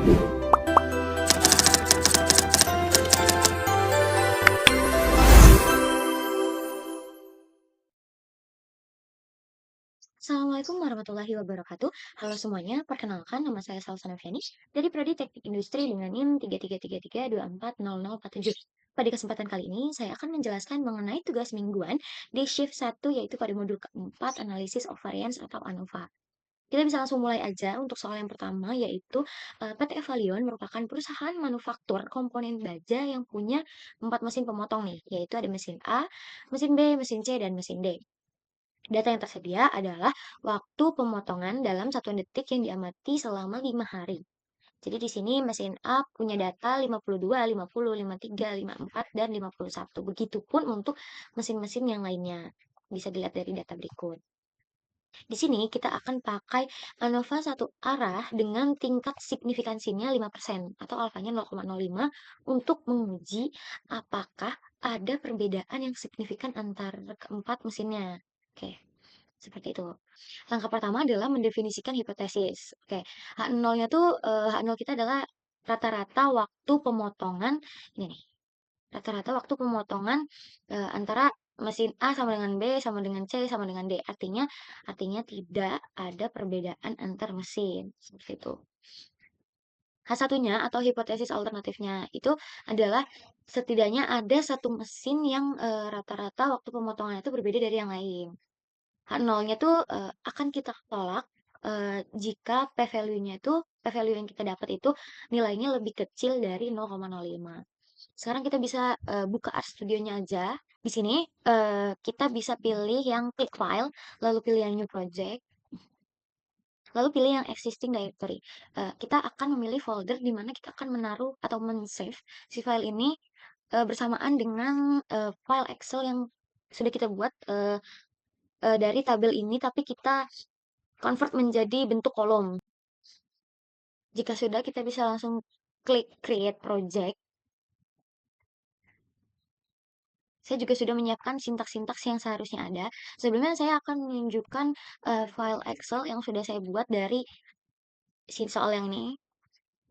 Assalamualaikum warahmatullahi wabarakatuh. Halo semuanya, perkenalkan nama saya Salsa Noviani dari Prodi Teknik Industri dengan NIM 3333240047. Pada kesempatan kali ini, saya akan menjelaskan mengenai tugas mingguan di shift 1 yaitu pada modul keempat Analisis of Variance atau ANOVA. Kita bisa langsung mulai aja untuk soal yang pertama yaitu PT Evalion merupakan perusahaan manufaktur komponen baja yang punya 4 mesin pemotong nih, yaitu ada mesin A, mesin B, mesin C, dan mesin D. Data yang tersedia adalah waktu pemotongan dalam satuan detik yang diamati selama 5 hari. Jadi di sini mesin A punya data 52, 50, 53, 54, dan 51. Begitupun untuk mesin-mesin yang lainnya. Bisa dilihat dari data berikut. Di sini kita akan pakai ANOVA satu arah dengan tingkat signifikansinya 5% atau alfanya 0,05 untuk menguji apakah ada perbedaan yang signifikan antara keempat mesinnya. Oke. Seperti itu. Langkah pertama adalah mendefinisikan hipotesis. Oke, H0-nya tuh, H0 kita adalah rata-rata waktu pemotongan ini nih, rata-rata waktu pemotongan, antara mesin A sama dengan B, sama dengan C, sama dengan D. Artinya tidak ada perbedaan antar mesin, seperti itu. H1-nya atau hipotesis alternatifnya itu adalah setidaknya ada satu mesin yang, rata-rata waktu pemotongannya itu berbeda dari yang lain. H0-nya tuh, akan kita tolak, jika p-value-nya itu p-value yang kita dapat itu nilainya lebih kecil dari 0,05. Sekarang kita bisa, buka RStudionya aja. Di sini, kita bisa pilih yang klik file, lalu pilih yang new project, lalu pilih yang existing directory. Kita akan memilih folder di mana kita akan menaruh atau men-save si file ini, bersamaan dengan, file Excel yang sudah kita buat, dari tabel ini, tapi kita convert menjadi bentuk kolom. Jika sudah, kita bisa langsung klik create project. Saya juga sudah menyiapkan sintaks-sintaks yang seharusnya ada. Sebelumnya saya akan menunjukkan file Excel yang sudah saya buat dari soal yang ini.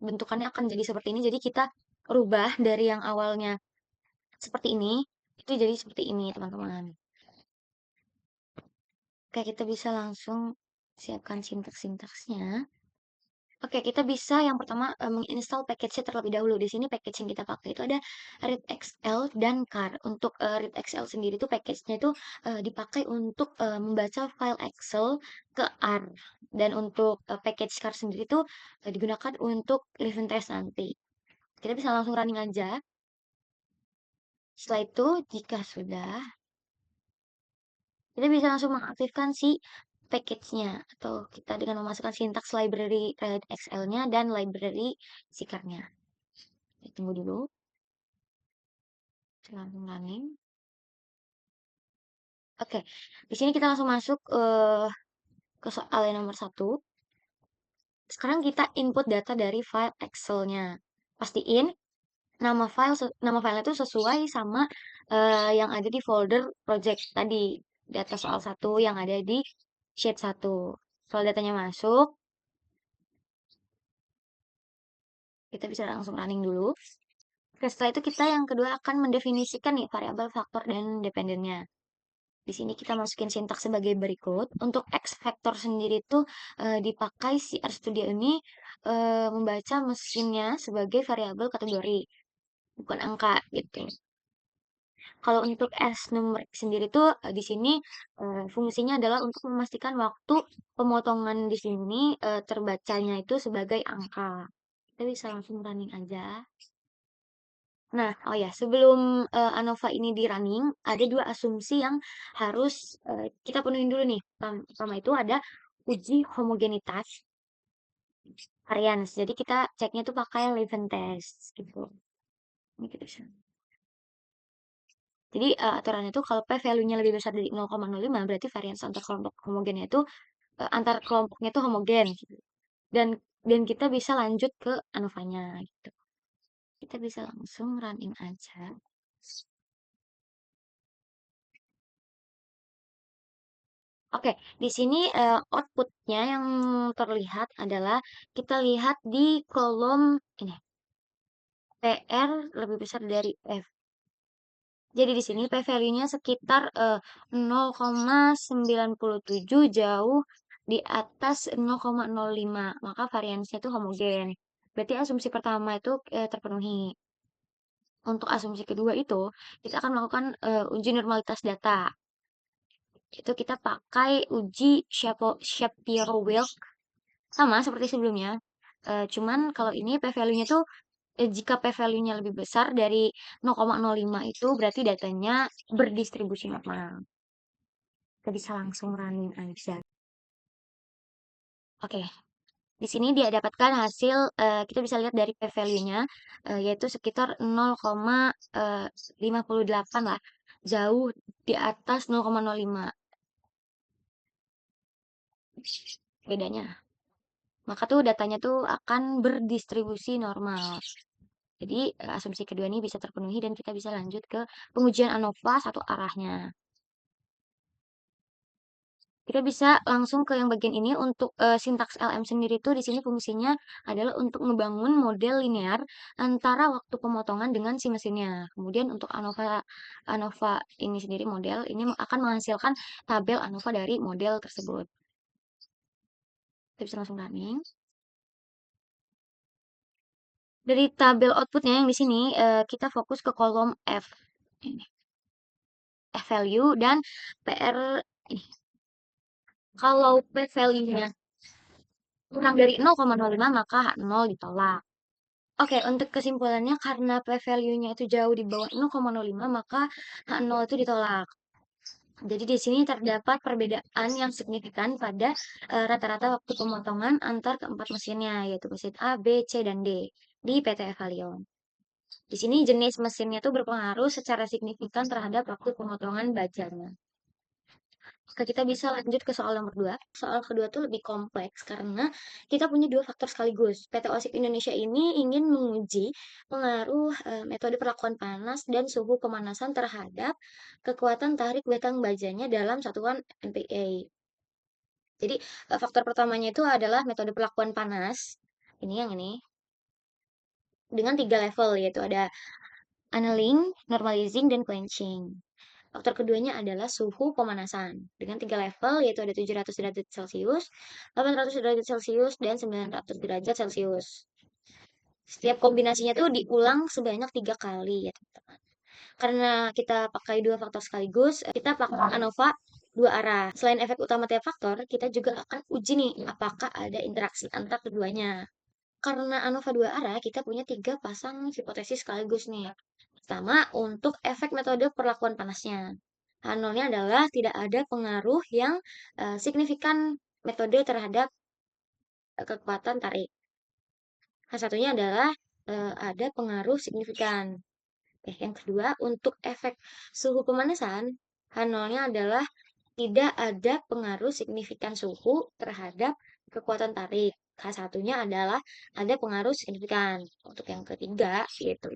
Bentukannya akan jadi seperti ini. Jadi kita rubah dari yang awalnya seperti ini, itu jadi seperti ini, teman-teman. Oke, kita bisa langsung siapkan sintaks-sintaksnya. Oke, kita bisa yang pertama menginstal package-nya terlebih dahulu. Di sini package yang kita pakai itu ada readXL dan CAR. Untuk readXL sendiri itu package-nya itu dipakai untuk membaca file Excel ke R. Dan untuk package CAR sendiri itu digunakan untuk event test nanti. Kita bisa langsung running aja. Setelah itu, jika sudah, kita bisa langsung mengaktifkan si package-nya atau kita dengan memasukkan sintaks library readXL-nya dan library sikarnya. Tunggu dulu, saya langsung running. Oke, di sini kita langsung masuk ke soal yang nomor 1. Sekarang kita input data dari file Excel-nya. Pastiin nama filenya itu sesuai sama yang ada di folder project tadi. Data soal 1 yang ada di sheet 1. Soal datanya masuk, kita bisa langsung running dulu. Oke, setelah itu kita yang kedua akan mendefinisikan nih variabel faktor dan dependennya. Di sini kita masukin sintaks sebagai berikut. Untuk X vector sendiri tuh dipakai si RStudio ini membaca mesinnya sebagai variabel kategori, bukan angka gitu. Kalau untuk S numerik sendiri tuh di sini fungsinya adalah untuk memastikan waktu pemotongan di sini terbacanya itu sebagai angka. Kita bisa langsung running aja. Nah, oh ya, sebelum ANOVA ini di-running, ada dua asumsi yang harus kita penuhin dulu nih. Pertama itu ada uji homogenitas varians. Jadi kita ceknya tuh pakai Levin test gitu. Ini kita bisa. Jadi aturannya tuh kalau p-value-nya lebih besar dari 0,05 berarti varians antar kelompok homogennya itu antar kelompoknya itu homogen gitu. Dan kita bisa lanjut ke ANOVA-nya gitu. Kita bisa langsung running aja. Oke, di sini, output-nya yang terlihat adalah kita lihat di kolom ini, PR lebih besar dari F. Jadi di sini P value-nya sekitar, 0,97 jauh di atas 0,05, maka variansnya itu homogen. Berarti asumsi pertama itu, terpenuhi. Untuk asumsi kedua itu, kita akan melakukan, uji normalitas data. Itu kita pakai uji Shapiro-Wilk sama seperti sebelumnya. Cuman kalau ini P value-nya tuh jika P value-nya lebih besar dari 0,05 itu berarti datanya berdistribusi normal. Kita bisa langsung running aja. Oke, di sini dia dapatkan hasil, kita bisa lihat dari P value-nya, yaitu sekitar 0,58 lah, jauh di atas 0,05 bedanya. Maka tuh datanya tuh akan berdistribusi normal. Jadi asumsi kedua ini bisa terpenuhi dan kita bisa lanjut ke pengujian ANOVA satu arahnya. Kita bisa langsung ke yang bagian ini untuk sintaks LM sendiri tuh di sini fungsinya adalah untuk ngebangun model linear antara waktu pemotongan dengan si mesinnya. Kemudian untuk ANOVA ANOVA ini sendiri model ini akan menghasilkan tabel ANOVA dari model tersebut. Kita bisa langsung running. Dari tabel outputnya yang di sini kita fokus ke kolom F ini, F value dan PR ini. Kalau P value-nya kurang dari 0,05 maka H0 ditolak. Oke, untuk kesimpulannya karena P value-nya itu jauh di bawah 0,05 maka H0 itu ditolak. Jadi di sini terdapat perbedaan yang signifikan pada rata-rata waktu pemotongan antar keempat mesinnya, yaitu mesin A, B, C, dan D di PT Evalion. Di sini jenis mesinnya itu berpengaruh secara signifikan terhadap waktu pemotongan bajanya. Oke, kita bisa lanjut ke soal nomor 2. Soal kedua tuh lebih kompleks karena kita punya dua faktor sekaligus. PT OSIP Indonesia ini ingin menguji pengaruh metode perlakuan panas dan suhu pemanasan terhadap kekuatan tarik batang bajanya dalam satuan MPa. Jadi faktor pertamanya itu adalah metode perlakuan panas. Ini yang ini dengan tiga level yaitu ada annealing, normalizing, dan quenching. Faktor keduanya adalah suhu pemanasan dengan tiga level yaitu ada 700 derajat Celcius, 800 derajat Celcius, dan 900 derajat Celcius. Setiap kombinasinya tuh diulang sebanyak 3 kali ya teman-teman. Karena kita pakai dua faktor sekaligus, kita pakai ANOVA dua arah. Selain efek utama tiap faktor, kita juga akan uji nih apakah ada interaksi antar keduanya. Karena ANOVA dua arah, kita punya tiga pasang hipotesis sekaligus nih. Pertama, untuk efek metode perlakuan panasnya. H0-nya adalah tidak ada pengaruh yang signifikan metode terhadap kekuatan tarik. H1-nya adalah ada pengaruh signifikan. Yang kedua, untuk efek suhu pemanasan, H0-nya adalah tidak ada pengaruh signifikan suhu terhadap kekuatan tarik. H1-nya adalah ada pengaruh signifikan. Untuk yang ketiga, yaitu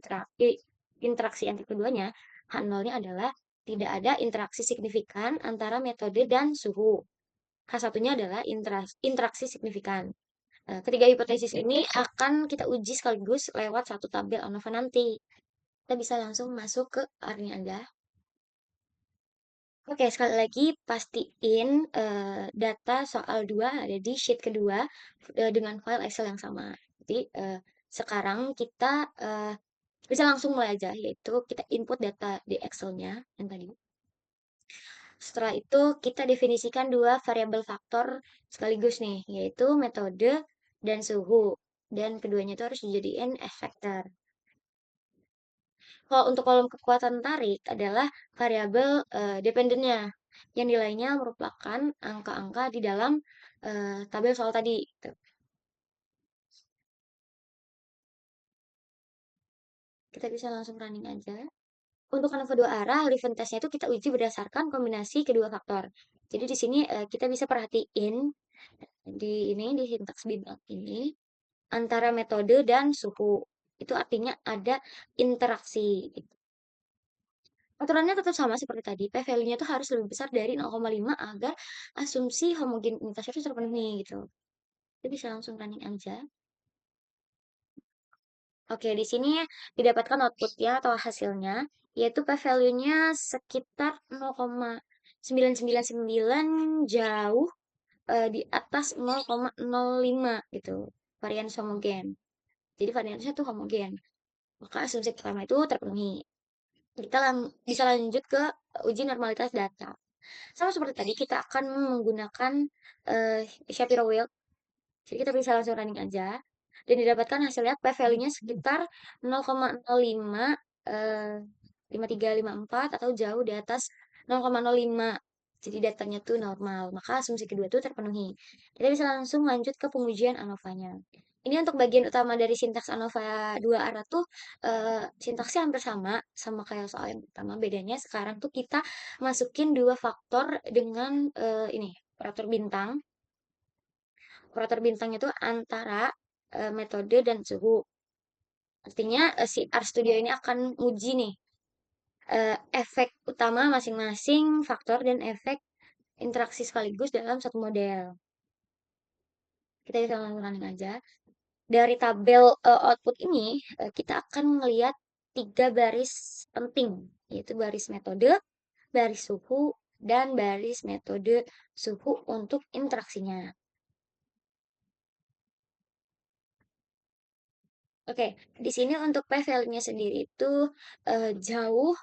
interaksi anti keduanya, H0-nya adalah tidak ada interaksi signifikan antara metode dan suhu. H1-nya adalah interaksi signifikan. Ketiga hipotesis ini akan kita uji sekaligus lewat satu tabel ANOVA nanti. Kita bisa langsung masuk ke R-nya Anda. Oke, sekali lagi pastiin data soal 2 ada di sheet kedua dengan file Excel yang sama. Jadi sekarang kita bisa langsung mulai aja, yaitu kita input data di Excel-nya yang tadi. Setelah itu kita definisikan dua variabel faktor sekaligus nih, yaitu metode dan suhu. Dan keduanya itu harus dijadiin efektor. Kalau untuk kolom kekuatan tarik adalah variabel dependennya, yang nilainya merupakan angka-angka di dalam tabel soal tadi. Gitu. Kita bisa langsung running aja. Untuk ANOVA dua arah, Leuven testnya itu kita uji berdasarkan kombinasi kedua faktor. Jadi di sini kita bisa perhatiin di sintaks bintang ini antara metode dan suhu. Itu artinya ada interaksi. Gitu. Aturannya tetap sama seperti tadi, P value-nya tuh harus lebih besar dari 0,5 agar asumsi homogenitasnya itu terpenuhi gitu. Kita bisa langsung running aja. Oke, di sini didapatkan output-nya atau hasilnya, yaitu P value-nya sekitar 0,999 jauh di atas 0,05 gitu, varians homogen. Jadi variansnya tuh homogen. Maka asumsi pertama itu terpenuhi. Kita bisa lanjut ke uji normalitas data. Sama seperti tadi, kita akan menggunakan eh, Shapiro-Wilk. Jadi kita bisa langsung running aja. Dan didapatkan hasilnya P value-nya sekitar 0,05, eh, 5354 atau jauh di atas 0,05. Jadi datanya tuh normal. Maka asumsi kedua tuh terpenuhi. Kita bisa langsung lanjut ke pengujian ANOVA-nya. Ini untuk bagian utama dari sintaks ANOVA 2 arah tuh sintaksnya hampir sama, sama kayak soal yang pertama. Bedanya sekarang tuh kita masukin dua faktor dengan ini, operator bintang. Operator bintang itu antara metode dan suhu. Artinya si RStudio ini akan uji nih efek utama masing-masing faktor dan efek interaksi sekaligus dalam satu model. Kita bisa langsung aja. Dari tabel output ini, kita akan melihat tiga baris penting, yaitu baris metode, baris suhu, dan baris metode suhu untuk interaksinya. Oke, di sini untuk P value-nya sendiri itu jauh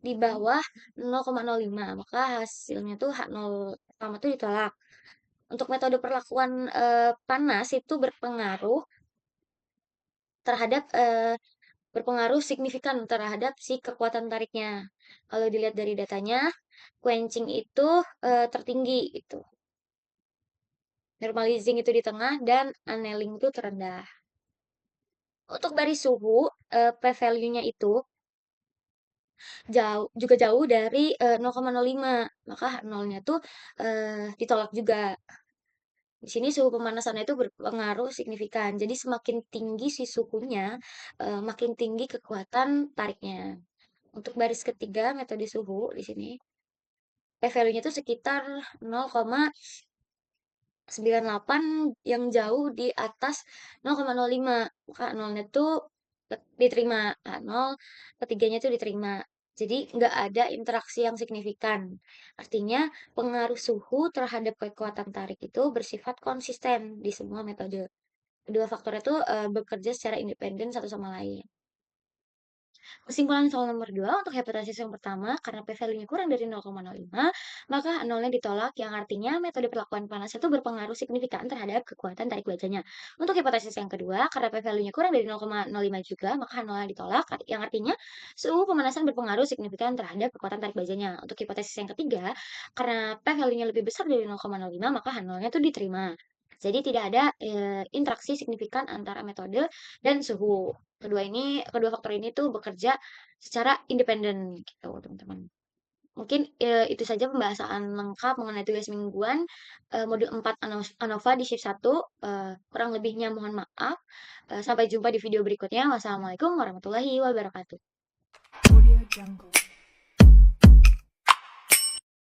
di bawah 0,05, maka hasilnya tuh H0 pertama tuh ditolak. Untuk metode perlakuan panas itu terhadap berpengaruh signifikan terhadap si kekuatan tariknya. Kalau dilihat dari datanya, quenching itu tertinggi itu. Normalizing itu di tengah dan annealing itu terendah. Untuk baris suhu, P value-nya itu jauh dari 0,05. Maka nolnya tuh ditolak juga. Di sini suhu pemanasannya itu berpengaruh signifikan. Jadi semakin tinggi si suhunya, makin tinggi kekuatan tariknya. Untuk baris ketiga metode suhu di sini P value-nya itu sekitar 0,98 yang jauh di atas 0,05. Maka nolnya tuh diterima. Nah, nol ketiganya itu diterima. Jadi nggak ada interaksi yang signifikan. Artinya pengaruh suhu terhadap kekuatan tarik itu bersifat konsisten di semua metode. Kedua faktor itu bekerja secara independen satu sama lain. Kesimpulan soal nomor 2 untuk hipotesis yang pertama, karena P value-nya kurang dari 0,05, maka nolnya ditolak, yang artinya metode perlakuan panas itu berpengaruh signifikan terhadap kekuatan tarik bajanya. Untuk hipotesis yang kedua, karena P value-nya kurang dari 0,05 juga, maka nolnya ditolak, yang artinya suhu pemanasan berpengaruh signifikan terhadap kekuatan tarik bajanya. Untuk hipotesis yang ketiga, karena P value-nya lebih besar dari 0,05, maka nolnya itu diterima. Jadi tidak ada interaksi signifikan antara metode dan suhu. Kedua faktor ini tuh bekerja secara independen gitu, teman-teman. Mungkin itu saja pembahasan lengkap mengenai tugas mingguan modul 4 ANOVA di shift 1. Kurang lebihnya mohon maaf. Sampai jumpa di video berikutnya. Wassalamualaikum warahmatullahi wabarakatuh. Audio Jungle.